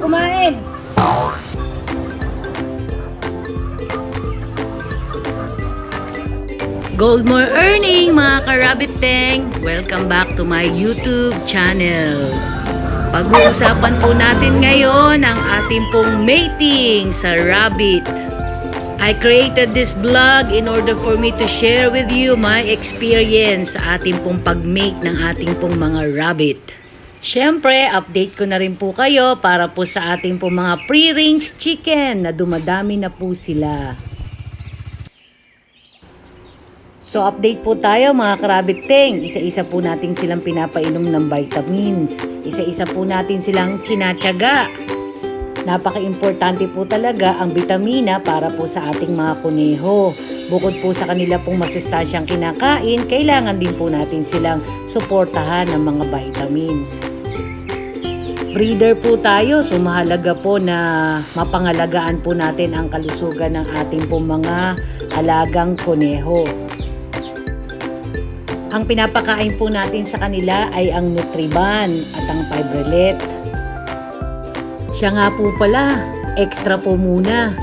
kumain. Gold more earning mga ka-rabbit tang. Welcome back to my YouTube channel. Pag-uusapan po natin ngayon ang ating pong mating sa rabbit. I created this vlog in order for me to share with you my experience sa ating pong pag-mate ng ating pong mga rabbit. Siyempre, update ko na rin po kayo para po sa ating pong mga free-range chicken na dumadami na po sila. So, update po tayo mga ka-rabbit tang. Isa-isa po natin silang pinapainom ng vitamins. Isa-isa po natin silang tinatyaga. Napaka-importante po talaga ang vitamina para po sa ating mga kuneho. Bukod po sa kanila pong masustansyang kinakain, kailangan din po natin silang suportahan ng mga vitamins. Breeder po tayo, so mahalaga po na mapangalagaan po natin ang kalusugan ng ating pong mga alagang kuneho. Ang pinapakain po natin sa kanila ay ang Nutriban at ang Fibrellet. Siya nga po pala, extra po muna.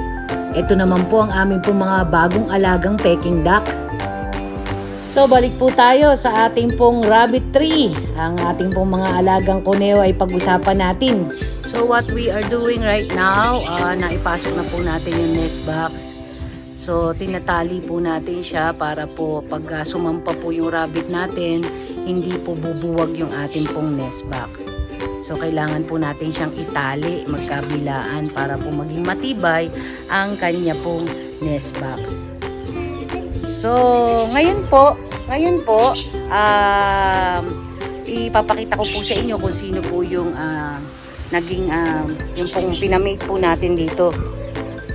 Ito naman po ang aming po mga bagong alagang Peking duck. So balik po tayo sa ating pong rabbit tree. Ang ating pong mga alagang kuneho ay pag-usapan natin. So what we are doing right now, naipasok na po natin yung nest box. So, tinatali po natin siya para po pag sumampa po yung rabbit natin, hindi po bubuwag yung ating pong nest box. So, kailangan po natin siyang itali, magkabilaan para po maging matibay ang kanya pong nest box. So, ngayon po, ipapakita ko po sa inyo kung sino po yung naging, yung pong pinamate po natin dito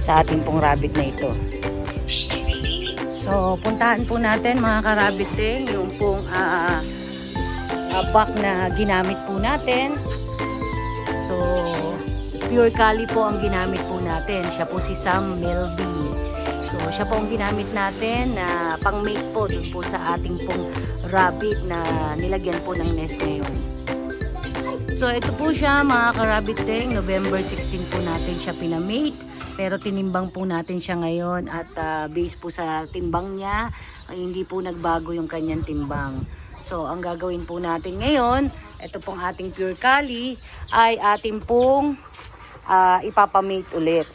sa ating pong rabbit na ito. So, puntahan po natin mga ka-rabbit tang yung pong back na ginamit po natin. So, pure Cali po ang ginamit po natin. Siya po si Sam Melby. So, siya po ang ginamit natin na pang-mate po dun po sa ating pong rabbit na nilagyan po ng nest ngayon. So, ito po siya mga ka-rabbit tang. November 16 po natin siya pinamate. Pero tinimbang po natin siya ngayon at based po sa timbang niya, hindi po nagbago yung kanyang timbang. So, ang gagawin po natin ngayon, ito pong ating pure Cali, ay ating pong ipapamate ulit.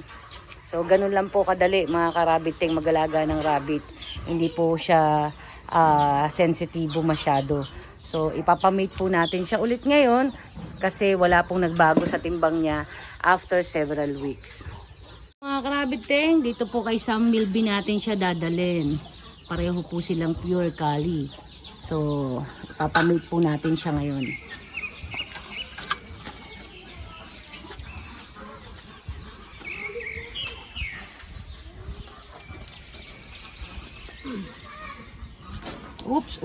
So, ganun lang po kadali mga ka-rabbit tang mag-alaga ng rabbit. Hindi po siya sensitibo masyado. So, ipapamate po natin siya ulit ngayon kasi wala pong nagbago sa timbang niya after several weeks. Mga ka-rabbit tang, dito po kay Sam Melby natin siya dadalhin. Pareho po silang pure Cali. So, ipapamate po natin siya ngayon. Oops.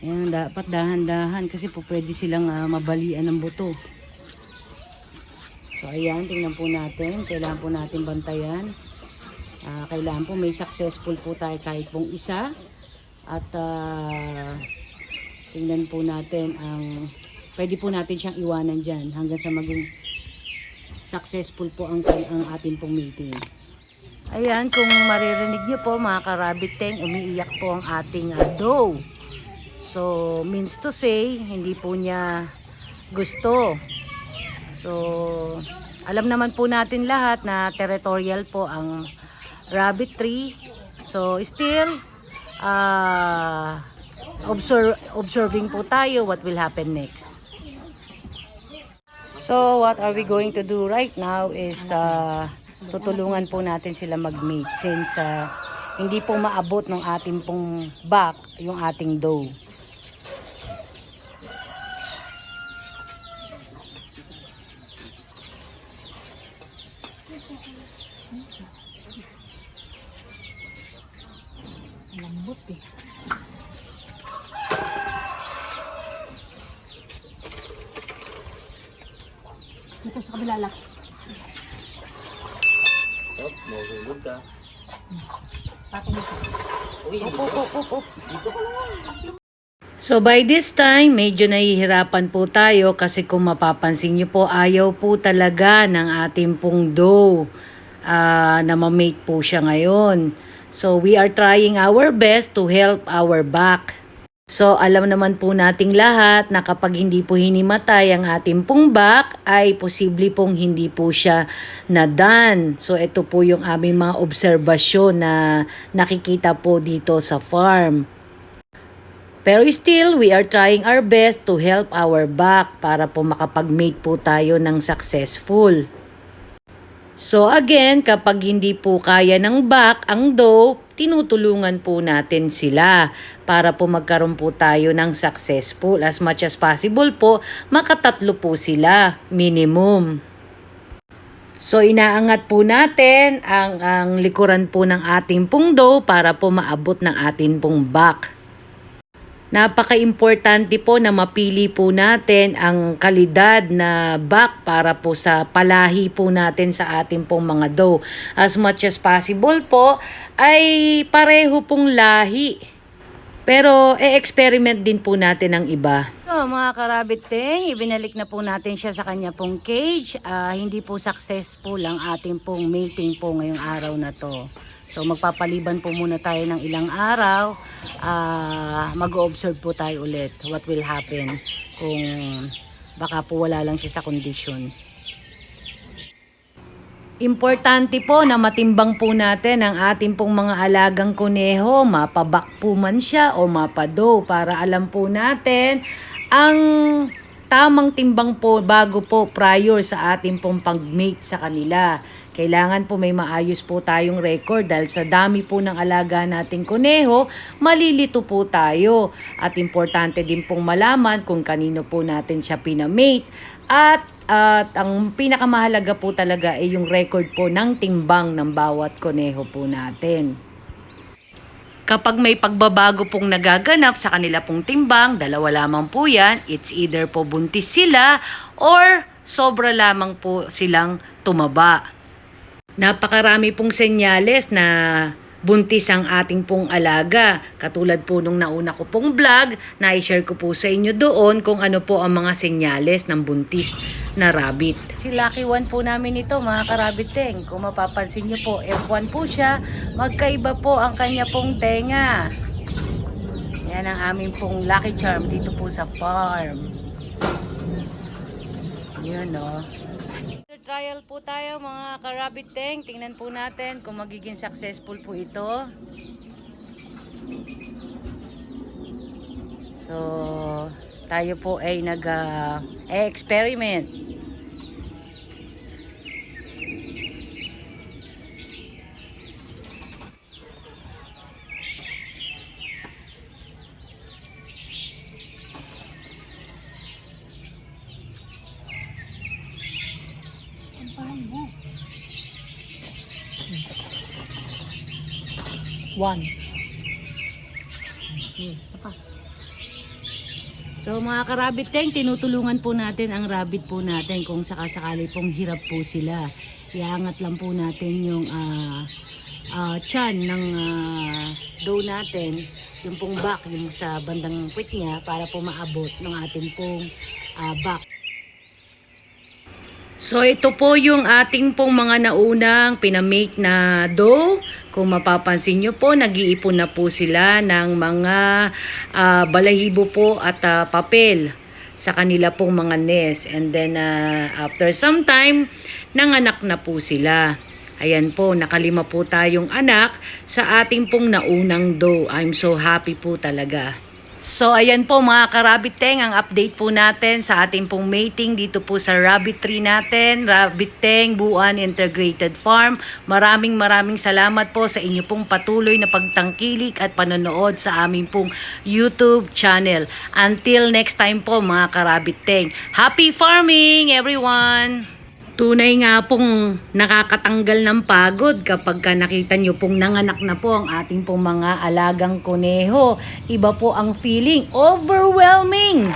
Ayan, dapat dahan-dahan kasi po pwede silang mabalian ng buto. So, ayan, tingnan po natin. Kailangan po natin bantayan. Kailangan po may successful po tayo kahit pong isa. At tingnan po natin ang pwede po natin siyang iwanan dyan hanggang sa maging successful po ang ating pong mating. Ayan, kung maririnig nyo po mga ka-rabbit tang, umiiyak po ang ating doe. So, means to say, hindi po niya gusto. So, alam naman po natin lahat na territorial po ang rabbit tree. So, still, observing po tayo what will happen next. So, what are we going to do right now is tutulungan po natin sila mag-mate since hindi po maabot ng ating pong back yung ating doe. Lambot eh. Dito sa kabila lang. Mahulog ka. Patong ito. Uy, op. dito ka naman. So by this time, medyo nahihirapan po tayo kasi kung mapapansin nyo po, ayaw po talaga ng ating pong dough na ma-mate po siya ngayon. So we are trying our best to help our back. So alam naman po nating lahat na kapag hindi po hinimatay ang ating pong back ay posible pong hindi po siya na-done. So ito po yung aming mga obserbasyon na nakikita po dito sa farm. Pero still, we are trying our best to help our back para po makapag-mate po tayo ng successful. So again, kapag hindi po kaya ng back ang dough, tinutulungan po natin sila para po magkaroon po tayo ng successful. As much as possible po, makatatlo po sila, minimum. So inaangat po natin ang likuran po ng ating pong dough para po maabot ng ating pong back. Napaka-importante po na mapili po natin ang kalidad na back para po sa palahi po natin sa ating pong mga dough. As much as possible po ay pareho pong lahi. Pero experiment din po natin ang iba. So mga karabiting, ibinalik na po natin siya sa kanya pong cage. Hindi po successful ang ating pong mating po ngayong araw na to. So magpapaliban po muna tayo ng ilang araw, mag-observe po tayo ulit what will happen kung baka po wala lang siya sa kondisyon. Importante po na matimbang po natin ang ating pong mga alagang kuneho, mapabak po man siya o mapado para alam po natin ang tamang timbang po bago po prior sa ating pong pag-mate sa kanila. Kailangan po may maayos po tayong record dahil sa dami po ng alaga nating kuneho, malilito po tayo. At importante din pong malaman kung kanino po natin siya pinamate. At ang pinakamahalaga po talaga ay yung record po ng timbang ng bawat kuneho po natin. Kapag may pagbabago pong nagaganap sa kanila pong timbang, dalawa lamang po yan, it's either po buntis sila or sobra lamang po silang tumaba. Napakarami pong senyales na buntis ang ating pong alaga. Katulad po nung nauna ko pong vlog, na-share ko po sa inyo doon kung ano po ang mga senyales ng buntis na rabbit. Si Lucky One po namin ito mga karabiting. Kung mapapansin nyo po, F1 po siya. Magkaiba po ang kanya pong tenga. Yan ang aming pong Lucky Charm dito po sa farm. Yun o. Trial po tayo mga karabiting. Tingnan po natin kung magiging successful po ito. So, tayo po ay nag-experiment. One. So mga ka-rabbit tinutulungan po natin ang rabbit po natin kung sakasakali pong hirap po sila. Iangat lang po natin yung tiyan ng dough natin, yung pong back, yung sa bandang puwit niya para po maabot ng ating pong back. So ito po yung ating pong mga naunang pinamake na dough. Kung mapapansin nyo po, nag-iipon na po sila ng mga balahibo po at papel sa kanila pong mga nest. And then after some time, nanganak na po sila. Ayan po, nakalima po tayong anak sa ating pong naunang dough. I'm so happy po talaga. So ayan po mga ka-rabbit-teng, ang update po natin sa ating pong mating dito po sa rabbit tree natin, Rabbit-teng Buuan Integrated Farm. Maraming salamat po sa inyo pong patuloy na pagtangkilik at panonood sa aming pong YouTube channel. Until next time po mga ka-rabbit-teng, happy farming everyone! Tunay nga pong nakakatanggal ng pagod kapag nakita nyo pong nanganak na po ang ating pong mga alagang kuneho. Iba po ang feeling, overwhelming!